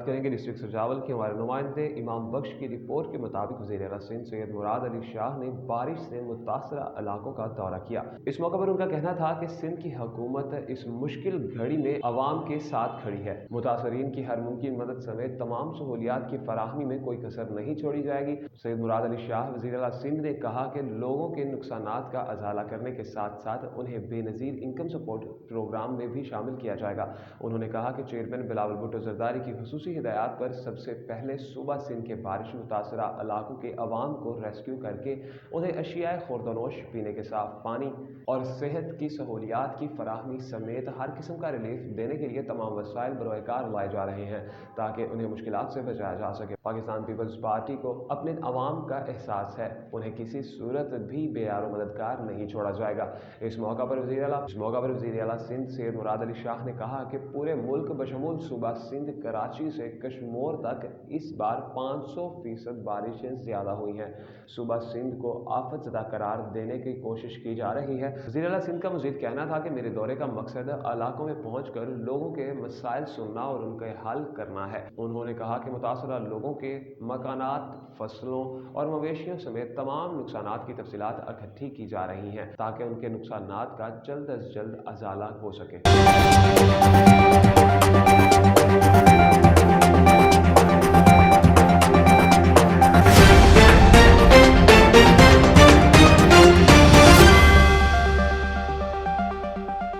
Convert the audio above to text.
کریں گے ڈسٹرکٹ سجاول کے ہمارے نمائندے امام بخش کی رپورٹ کے مطابق وزیر اعلیٰ سندھ سید مراد علی شاہ نے بارش سے متاثرہ علاقوں کا دورہ کیا۔ اس موقع پر ان کا کہنا تھا کہ سندھ کی حکومت اس مشکل گھڑی میں عوام کے ساتھ کھڑی ہے۔ متاثرین کی ہر ممکن مدد سمیت تمام سہولیات کی فراہمی میں کوئی کسر نہیں چھوڑی جائے گی۔ سید مراد علی شاہ وزیر اعلیٰ سندھ نے کہا کہ لوگوں کے نقصانات کا ازالہ کرنے کے ساتھ ساتھ انہیں بے نظیر انکم سپورٹ پروگرام میں بھی شامل کیا جائے گا۔ انہوں نے کہا کہ چیئرمین بلاول بھٹو زرداری کی خصوصی ہدایات پر سب سے پہلے صوبہ سندھ کے بارش متاثرہ علاقوں کے عوام کو ریسکیو کر کے انہیں اشیاء خوردونوش، پینے کے صاف پانی اور صحت کی سہولیات کی فراہمی سمیت ہر قسم کا ریلیف دینے کے لیے تمام وسائل بروئے کار لائے جا رہے ہیں تاکہ انہیں مشکلات سے بچایا جا سکے۔ پاکستان پیپلز پارٹی کو اپنے عوام کا احساس ہے، انہیں کسی صورت بھی بے یار و مددگار نہیں چھوڑا جائے گا۔ اس موقع پر وزیر اعلیٰ سندھ سید مراد علی شاہ نے کہا کہ پورے ملک بشمول صوبہ سندھ کراچی سے کشمور تک اس بار 500% بارشیں زیادہ ہوئی ہیں۔ صوبہ سندھ کو آفت زدہ قرار دینے کی کوشش کی جا رہی ہے۔ وزیر اعلیٰ سندھ کا مزید کہنا تھا کہ میرے دورے کا مقصد علاقوں میں پہنچ کر لوگوں کے مسائل سننا اور ان کے حل کرنا ہے۔ انہوں نے کہا کہ متاثرہ لوگوں کے مکانات، فصلوں اور مویشیوں سمیت تمام نقصانات کی تفصیلات اکٹھی کی جا رہی ہیں تاکہ ان کے نقصانات کا جلد از جلد ازالہ ہو سکے۔